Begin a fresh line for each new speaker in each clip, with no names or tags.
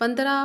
15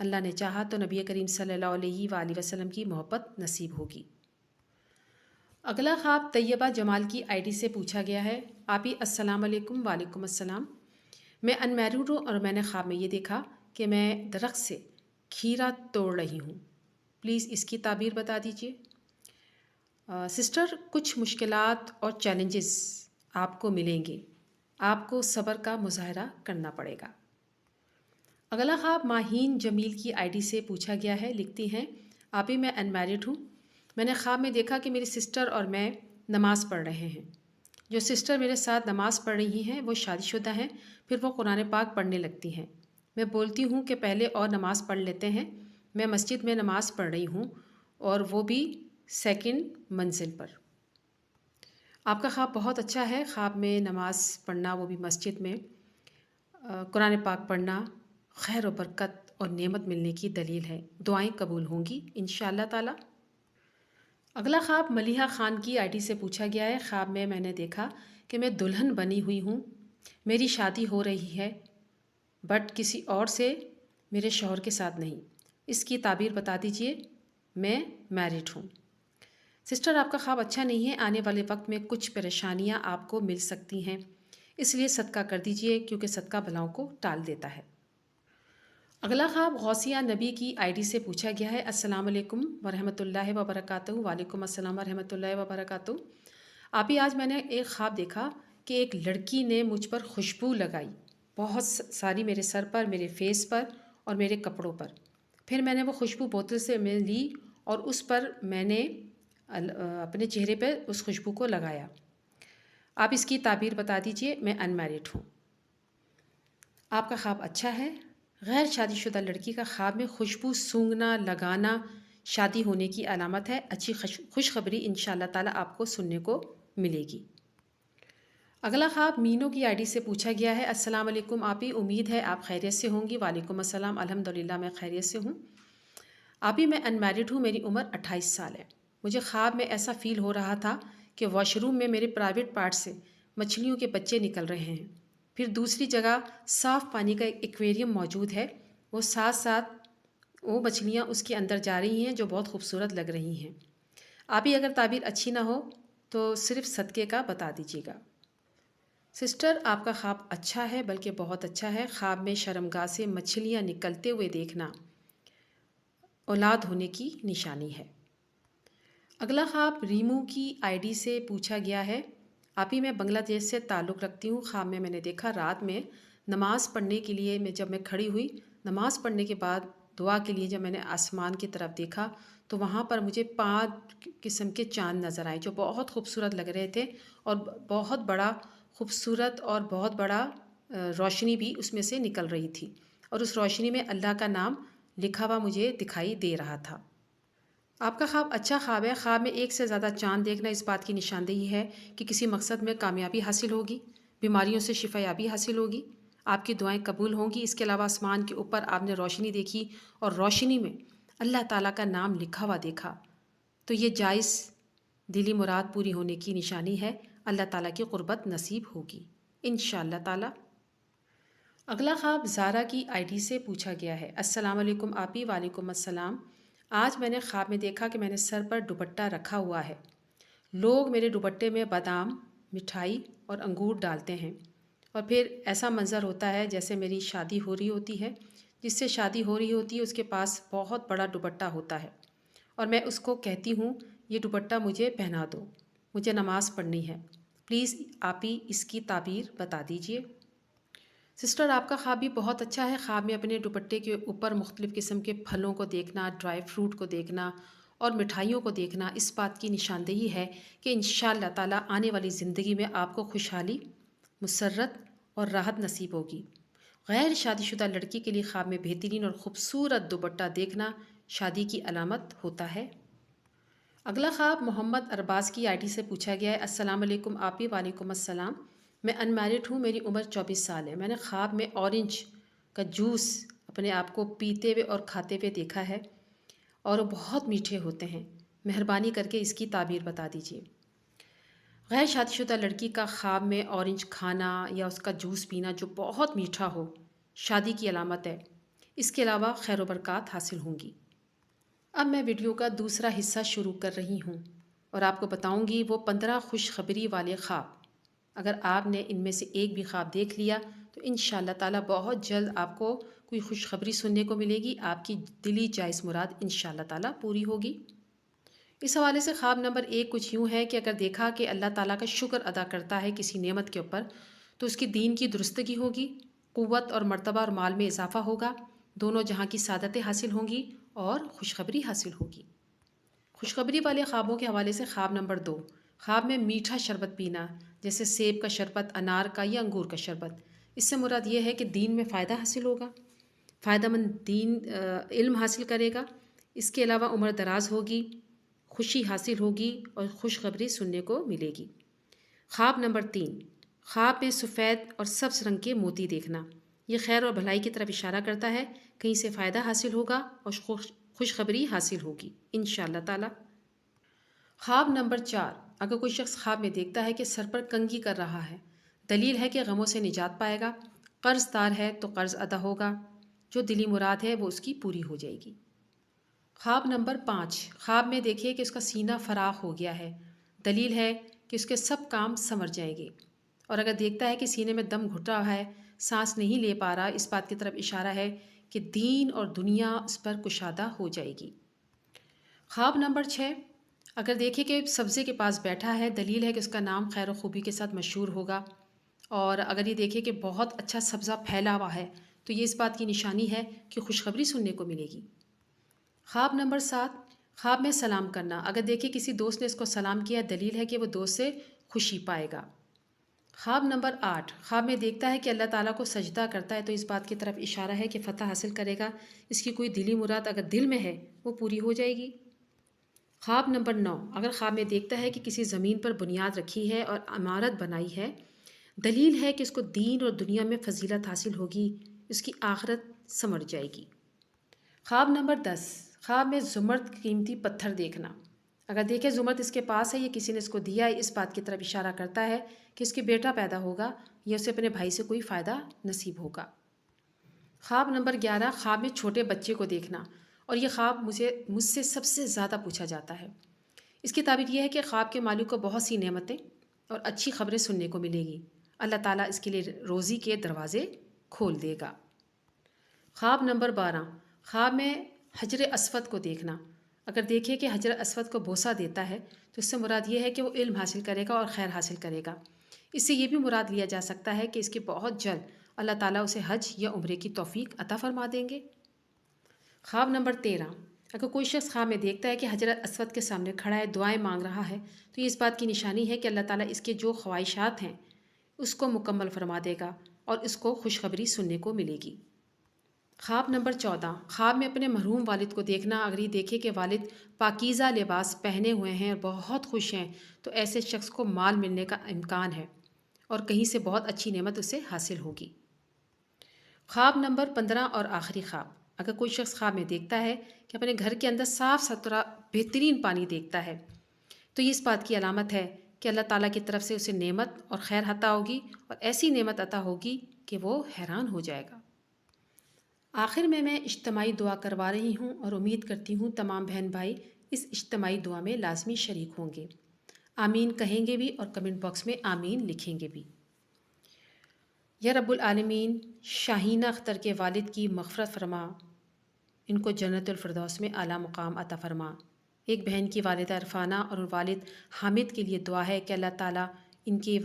اللہ نے چاہا تو نبی کریم صلی اللہ علیہ وآلہ وسلم کی محبت نصیب ہوگی۔ اگلا خواب طیبہ جمال کی آئی ڈی سے پوچھا گیا ہے۔ آپ ہی السلام علیکم۔ وعلیکم السلام۔ میں انمیرڈ ہوں اور میں نے خواب میں یہ دیکھا کہ میں درخت سے کھیرا توڑ رہی ہوں، پلیز اس کی تعبیر بتا دیجیے۔ سسٹر، کچھ مشکلات اور چیلنجز آپ کو ملیں گے، آپ کو صبر کا مظاہرہ کرنا پڑے گا۔ اگلا خواب ماہین جمیل کی آئی ڈی سے پوچھا گیا ہے، لکھتی ہیں آپ ہی میں انمیرڈ ہوں، میں نے خواب میں دیکھا کہ میری سسٹر اور میں نماز پڑھ رہے ہیں۔ جو سسٹر میرے ساتھ نماز پڑھ رہی ہیں وہ شادی شدہ ہیں، پھر وہ قرآن پاک پڑھنے لگتی ہیں۔ میں بولتی ہوں کہ پہلے اور نماز پڑھ لیتے ہیں۔ میں مسجد میں نماز پڑھ رہی ہوں اور وہ بھی سیکنڈ منزل پر۔ آپ کا خواب بہت اچھا ہے، خواب میں نماز پڑھنا، وہ بھی مسجد میں، قرآن پاک پڑھنا خیر و برکت اور نعمت ملنے کی دلیل ہے۔ دعائیں قبول ہوں گی انشاءاللہ تعالی۔ اگلا خواب ملیحہ خان کی آئی ڈی سے پوچھا گیا ہے۔ خواب میں میں نے دیکھا کہ میں دلہن بنی ہوئی ہوں، میری شادی ہو رہی ہے بٹ کسی اور سے، میرے شوہر کے ساتھ نہیں۔ اس کی تعبیر بتا دیجئے۔ میں میرڈ ہوں۔ سسٹر، آپ کا خواب اچھا نہیں ہے، آنے والے وقت میں کچھ پریشانیاں آپ کو مل سکتی ہیں، اس لیے صدقہ کر دیجئے کیونکہ صدقہ بلاؤں کو ٹال دیتا ہے۔ اگلا خواب غوثیہ نبی کی آئی ڈی سے پوچھا گیا ہے۔ السلام علیکم ورحمۃ اللہ وبرکاتہ۔ وعلیکم السلام ورحمۃ اللہ وبرکاتہ۔ آپ ہی آج میں نے ایک خواب دیکھا کہ ایک لڑکی نے مجھ پر خوشبو لگائی، بہت ساری، میرے سر پر، میرے فیس پر اور میرے کپڑوں پر۔ پھر میں نے وہ خوشبو بوتل سے میں لی اور اس پر میں نے اپنے چہرے پہ اس خوشبو کو لگایا۔ آپ اس کی تعبیر بتا دیجئے۔ میں انمیرڈ ہوں۔ آپ کا خواب اچھا ہے۔ غیر شادی شدہ لڑکی کا خواب میں خوشبو سونگھنا، لگانا شادی ہونے کی علامت ہے۔ اچھی خوشخبری انشاءاللہ تعالی آپ کو سننے کو ملے گی۔ اگلا خواب مینو کی آئی ڈی سے پوچھا گیا ہے۔ السلام علیکم آپ ہی، امید ہے آپ خیریت سے ہوں گی۔ وعلیکم السلام، الحمدللہ میں خیریت سے ہوں۔ آپ ہی میں انمیرڈ ہوں، میری عمر 28 سال ہے۔ مجھے خواب میں ایسا فیل ہو رہا تھا کہ واش روم میں میرے پرائیویٹ پارٹ سے مچھلیوں کے بچے نکل رہے ہیں۔ پھر دوسری جگہ صاف پانی کا ایک ایکویریم موجود ہے، وہ ساتھ ساتھ وہ مچھلیاں اس کے اندر جا رہی ہیں جو بہت خوبصورت لگ رہی ہیں۔ آپ ہی اگر تعبیر اچھی نہ ہو تو صرف صدقے کا بتا دیجیے گا۔ سسٹر، آپ کا خواب اچھا ہے، بلکہ بہت اچھا ہے۔ خواب میں شرمگاہ سے مچھلیاں نکلتے ہوئے دیکھنا اولاد ہونے کی نشانی ہے۔ اگلا خواب ریمو کی آئی ڈی سے پوچھا گیا ہے۔ آپ ہی میں بنگلہ دیش سے تعلق رکھتی ہوں۔ خواب میں نے دیکھا رات میں نماز پڑھنے کے لیے جب میں کھڑی ہوئی، نماز پڑھنے کے بعد دعا کے لیے جب میں نے آسمان کی طرف دیکھا تو وہاں پر مجھے 5 قسم کے چاند نظر آئے جو بہت خوبصورت لگ رہے تھے اور بہت بڑا خوبصورت اور بہت بڑا روشنی بھی اس میں سے نکل رہی تھی، اور اس روشنی میں اللہ کا نام لکھا ہوا مجھے دکھائی دے رہا تھا۔ آپ کا خواب اچھا خواب ہے۔ خواب میں ایک سے زیادہ چاند دیکھنا اس بات کی نشاندہی ہے کہ کسی مقصد میں کامیابی حاصل ہوگی، بیماریوں سے شفا یابی حاصل ہوگی، آپ کی دعائیں قبول ہوں گی۔ اس کے علاوہ آسمان کے اوپر آپ نے روشنی دیکھی اور روشنی میں اللہ تعالیٰ کا نام لکھا ہوا دیکھا تو یہ جائز دلی مراد پوری ہونے کی نشانی ہے۔ اللہ تعالیٰ کی قربت نصیب ہوگی انشاءاللہ تعالیٰ۔ اگلا خواب زارا کی آئی ڈی سے پوچھا گیا ہے۔ السلام علیکم آپ ہی، وعلیکم السلام۔ آج میں نے خواب میں دیکھا کہ میں نے سر پر دوپٹہ رکھا ہوا ہے، لوگ میرے دوپٹے میں بادام، مٹھائی اور انگور ڈالتے ہیں، اور پھر ایسا منظر ہوتا ہے جیسے میری شادی ہو رہی ہوتی ہے، جس سے شادی ہو رہی ہوتی ہے اس کے پاس بہت بڑا دوپٹہ ہوتا ہے، اور میں اس کو کہتی ہوں یہ دوپٹہ مجھے پہنا دو، مجھے نماز پڑھنی ہے، پلیز آپ ہی اس کی تعبیر بتا دیجئے۔ سسٹر، آپ کا خواب بھی بہت اچھا ہے۔ خواب میں اپنے دوپٹے کے اوپر مختلف قسم کے پھلوں کو دیکھنا، ڈرائی فروٹ کو دیکھنا اور مٹھائیوں کو دیکھنا اس بات کی نشاندہی ہے کہ انشاءاللہ تعالیٰ آنے والی زندگی میں آپ کو خوشحالی، مسرت اور راحت نصیب ہوگی۔ غیر شادی شدہ لڑکی کے لیے خواب میں بہترین اور خوبصورت دوپٹہ دیکھنا شادی کی علامت ہوتا ہے۔ اگلا خواب محمد ارباز کی آئی ڈی سے پوچھا گیا ہے۔ السلام علیکم آپ ہی، وعلیکم السلام۔ میں انمیرڈ ہوں، میری عمر 24 سال ہے۔ میں نے خواب میں اورنج کا جوس اپنے آپ کو پیتے ہوئے اور کھاتے ہوئے دیکھا ہے اور وہ بہت میٹھے ہوتے ہیں۔ مہربانی کر کے اس کی تعبیر بتا دیجیے۔ غیر شادی شدہ لڑکی کا خواب میں اورنج کھانا یا اس کا جوس پینا جو بہت میٹھا ہو، شادی کی علامت ہے۔ اس کے علاوہ خیر و برکات حاصل ہوں گی۔ اب میں ویڈیو کا دوسرا حصہ شروع کر رہی ہوں اور آپ کو بتاؤں گی وہ 15 خوشخبری والے خواب۔ اگر آپ نے ان میں سے ایک بھی خواب دیکھ لیا تو انشاءاللہ تعالیٰ بہت جلد آپ کو کوئی خوشخبری سننے کو ملے گی، آپ کی دلی جائز مراد انشاءاللہ تعالیٰ پوری ہوگی۔ اس حوالے سے خواب نمبر 1 کچھ یوں ہے کہ اگر دیکھا کہ اللہ تعالیٰ کا شکر ادا کرتا ہے کسی نعمت کے اوپر تو اس کی دین کی درستگی ہوگی، قوت اور مرتبہ اور مال میں اضافہ ہوگا، دونوں جہاں کی سعادتیں حاصل ہوں گی اور خوشخبری حاصل ہوگی۔ خوشخبری والے خوابوں کے حوالے سے خواب نمبر 2، خواب میں میٹھا شربت پینا، جیسے سیب کا شربت، انار کا یا انگور کا شربت۔ اس سے مراد یہ ہے کہ دین میں فائدہ حاصل ہوگا، فائدہ مند علم حاصل کرے گا۔ اس کے علاوہ عمر دراز ہوگی، خوشی حاصل ہوگی اور خوشخبری سننے کو ملے گی۔ خواب نمبر 3، خواب میں سفید اور سبز رنگ کے موتی دیکھنا، یہ خیر اور بھلائی کی طرف اشارہ کرتا ہے، کہیں سے فائدہ حاصل ہوگا اور خوشخبری حاصل ہوگی انشاءاللہ تعالی۔ خواب نمبر 4، اگر کوئی شخص خواب میں دیکھتا ہے کہ سر پر کنگھی کر رہا ہے، دلیل ہے کہ غموں سے نجات پائے گا، قرض دار ہے تو قرض ادا ہوگا، جو دلی مراد ہے وہ اس کی پوری ہو جائے گی۔ خواب نمبر 5، خواب میں دیکھیے کہ اس کا سینہ فراخ ہو گیا ہے، دلیل ہے کہ اس کے سب کام سنور جائیں گے، اور اگر دیکھتا ہے کہ سینے میں دم گھٹ رہا ہے، سانس نہیں لے پا رہا، اس بات کی طرف اشارہ ہے کہ دین اور دنیا اس پر کشادہ ہو جائے گی۔ خواب نمبر 6، اگر دیکھے کہ سبزے کے پاس بیٹھا ہے، دلیل ہے کہ اس کا نام خیر و خوبی کے ساتھ مشہور ہوگا، اور اگر یہ دیکھے کہ بہت اچھا سبزہ پھیلا ہوا ہے تو یہ اس بات کی نشانی ہے کہ خوشخبری سننے کو ملے گی۔ خواب نمبر 7، خواب میں سلام کرنا، اگر دیکھے کسی دوست نے اس کو سلام کیا، دلیل ہے کہ وہ دوست سے خوشی پائے گا۔ خواب نمبر 8، خواب میں دیکھتا ہے کہ اللہ تعالیٰ کو سجدہ کرتا ہے تو اس بات کی طرف اشارہ ہے کہ فتح حاصل کرے گا، اس کی کوئی دلی مراد اگر دل میں ہے وہ پوری ہو جائے گی۔ خواب نمبر 9، اگر خواب میں دیکھتا ہے کہ کسی زمین پر بنیاد رکھی ہے اور عمارت بنائی ہے، دلیل ہے کہ اس کو دین اور دنیا میں فضیلت حاصل ہوگی، اس کی آخرت سنور جائے گی۔ خواب نمبر 10، خواب میں زمرد قیمتی پتھر دیکھنا، اگر دیکھے زمرد اس کے پاس ہے یا کسی نے اس کو دیا ہے، اس بات کی طرف اشارہ کرتا ہے کہ اس کے بیٹا پیدا ہوگا یا اسے اپنے بھائی سے کوئی فائدہ نصیب ہوگا۔ خواب نمبر 11، خواب میں چھوٹے بچے کو دیکھنا، اور یہ خواب مجھ سے سب سے زیادہ پوچھا جاتا ہے۔ اس کی تعبیر یہ ہے کہ خواب کے مالک کو بہت سی نعمتیں اور اچھی خبریں سننے کو ملے گی، اللہ تعالیٰ اس کے لیے روزی کے دروازے کھول دے گا۔ خواب نمبر 12، خواب میں حجر اسود کو دیکھنا، اگر دیکھے کہ حجر اسود کو بوسہ دیتا ہے تو اس سے مراد یہ ہے کہ وہ علم حاصل کرے گا اور خیر حاصل کرے گا۔ اس سے یہ بھی مراد لیا جا سکتا ہے کہ اس کے بہت جلد اللہ تعالیٰ اسے حج یا عمرے کی توفیق عطا فرما دیں گے۔ خواب نمبر 13، اگر کوئی شخص خواب میں دیکھتا ہے کہ حجر اسود کے سامنے کھڑا ہے، دعائیں مانگ رہا ہے، تو یہ اس بات کی نشانی ہے کہ اللہ تعالیٰ اس کے جو خواہشات ہیں اس کو مکمل فرما دے گا اور اس کو خوشخبری سننے کو ملے گی۔ خواب نمبر 14، خواب میں اپنے مرحوم والد کو دیکھنا، اگر یہ دیکھے کہ والد پاکیزہ لباس پہنے ہوئے ہیں اور بہت خوش ہیں تو ایسے شخص کو مال ملنے کا امکان ہے اور کہیں سے بہت اچھی نعمت اسے حاصل ہوگی۔ خواب نمبر 15 اور آخری خواب، اگر کوئی شخص خواب میں دیکھتا ہے کہ اپنے گھر کے اندر صاف ستھرا بہترین پانی دیکھتا ہے تو یہ اس بات کی علامت ہے کہ اللہ تعالیٰ کی طرف سے اسے نعمت اور خیر عطا ہوگی، اور ایسی نعمت عطا ہوگی کہ وہ حیران ہو جائے گا۔ آخر میں اجتماعی دعا کروا رہی ہوں اور امید کرتی ہوں تمام بہن بھائی اس اجتماعی دعا میں لازمی شریک ہوں گے، آمین کہیں گے بھی اور کمنٹ باکس میں آمین لکھیں گے بھی۔ یا رب العالمین، شاہینہ اختر کے والد کی مغفرت فرما، ان کو جنت الفردوس میں اعلیٰ مقام عطا فرما۔ ایک بہن کی والدہ عرفانہ اور والد حامد کے لیے دعا ہے کہ اللہ تعالیٰ ان کے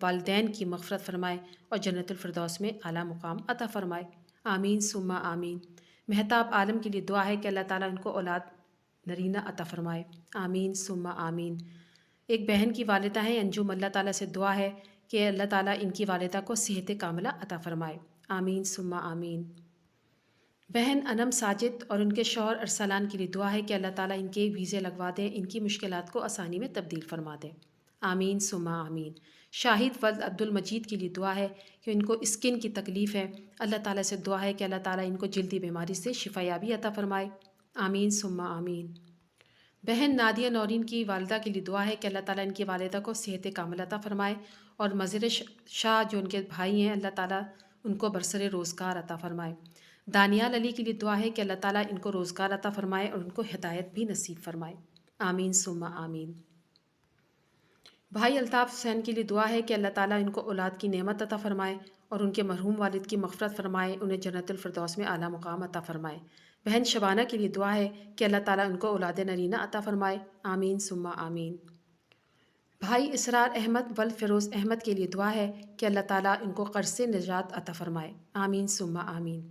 والدین کی مغفرت فرمائے اور جنت الفردوس میں اعلیٰ مقام عطا فرمائے، آمین ثم آمین۔ مہتاب عالم کے لیے دعا ہے کہ اللہ تعالیٰ ان کو اولاد نرینہ عطا فرمائے، آمین ثم آمین۔ ایک بہن کی والدہ ہیں انجم، اللہ تعالیٰ سے دعا ہے کہ اللہ تعالیٰ ان کی والدہ کو صحت کاملہ عطا فرمائے، آمین ثم آمین۔ بہن انم ساجد اور ان کے شوہر ارسلان کے لیے دعا ہے کہ اللہ تعالیٰ ان کے ویزے لگوا دیں، ان کی مشکلات کو آسانی میں تبدیل فرما دیں، آمین ثم آمین۔ شاہد ولد عبد المجید کے لیے دعا ہے کہ ان کو اسکن کی تکلیف ہے، اللہ تعالیٰ سے دعا ہے کہ اللہ تعالیٰ ان کو جلدی بیماری سے شفا یابی عطا فرمائے، آمین ثم آمین۔ بہن نادیہ نورین کی والدہ کے لیے دعا ہے کہ اللہ تعالیٰ ان کی والدہ کو صحت کاملہ عطا فرمائے، اور مظہر شاہ جو ان کے بھائی ہیں، اللہ تعالیٰ ان کو برسر روزگار عطا فرمائے۔ دانیال علی کے لیے دعا ہے کہ اللہ تعالیٰ ان کو روزگار عطا فرمائے اور ان کو ہدایت بھی نصیب فرمائے، آمین ثم آمین۔ بھائی الطاف حسین کے لیے دعا ہے کہ اللہ تعالیٰ ان کو اولاد کی نعمت عطا فرمائے اور ان کے مرحوم والد کی مغفرت فرمائے، انہیں جنت الفردوس میں اعلیٰ مقام عطا فرمائے۔ بہن شبانہ کے لیے دعا ہے کہ اللہ تعالیٰ ان کو اولاد نرینہ عطا فرمائے، آمین ثم آمین۔ بھائی اسرار احمد ول فیروز احمد کے لیے دعا ہے کہ اللہ تعالیٰ ان کو قرض سے نجات عطا فرمائے، آمین ثم آمین۔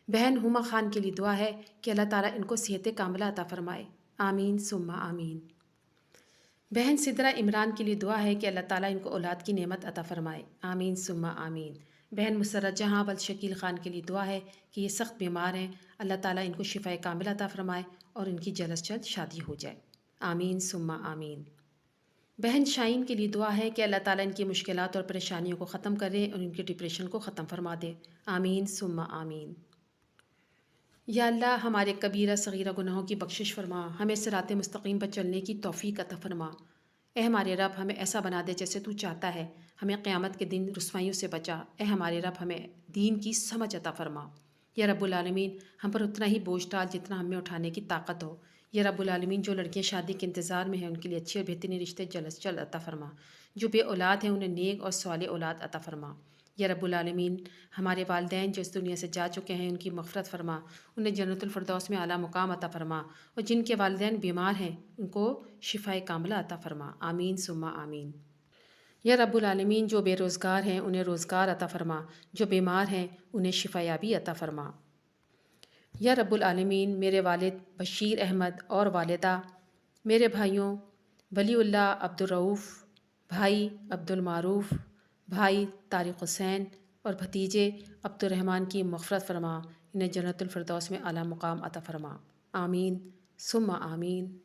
بہن ہما خان کے لیے دعا ہے کہ اللہ تعالیٰ ان کو صحت کاملہ عطا فرمائے، آمین ثم آمین۔ بہن سدرہ عمران کے لیے دعا ہے کہ اللہ تعالیٰ ان کو اولاد کی نعمت عطا فرمائے، آمین ثم آمین۔ بہن مسرت جہاں ول شکیل خان کے لیے دعا ہے کہ یہ سخت بیمار ہیں، اللہ تعالیٰ ان کو شفاء کاملہ عطا فرمائے اور ان کی جلد از جلد شادی ہو جائے، آمین ثم آمین۔ بہن شائن کے لیے دعا ہے کہ اللہ تعالیٰ ان کی مشکلات اور پریشانیوں کو ختم کرے اور ان کی ڈپریشن کو ختم فرما دے، آمین ثم آمین۔ یا اللہ ہمارے کبیرہ صغیرہ گناہوں کی بخشش فرما، ہمیں صراط مستقیم پر چلنے کی توفیق عطا فرما۔ اے ہمارے رب ہمیں ایسا بنا دے جیسے تو چاہتا ہے، ہمیں قیامت کے دن رسوائیوں سے بچا۔ اے ہمارے رب ہمیں دین کی سمجھ عطا فرما۔ یا رب العالمین ہم پر اتنا ہی بوجھ ڈال جتنا ہم میں اٹھانے کی طاقت ہو۔ یا رب العالمین جو لڑکیاں شادی کے انتظار میں ہیں ان کے لیے اچھے اور بہترین رشتے جلد از جلد عطا فرما۔ جو بے اولاد ہیں انہیں نیک اور صالح اولاد عطا فرما۔ یا رب العالمین ہمارے والدین جو اس دنیا سے جا چکے ہیں ان کی مغفرت فرما، انہیں جنت الفردوس میں اعلیٰ مقام عطا فرما، اور جن کے والدین بیمار ہیں ان کو شفاء کاملہ عطا فرما، آمین ثم آمین۔ یا رب العالمین جو بے روزگار ہیں انہیں روزگار عطا فرما، جو بیمار ہیں انہیں شفا یابی عطا فرما۔ یا رب العالمین میرے والد بشیر احمد اور والدہ، میرے بھائیوں ولی اللہ عبد الرؤوف، بھائی عبد المعروف، بھائی طارق حسین اور بھتیجے عبد الرحمن کی مغفرت فرما، انہیں جنت الفردوس میں اعلیٰ مقام عطا فرما، آمین ثم آمین۔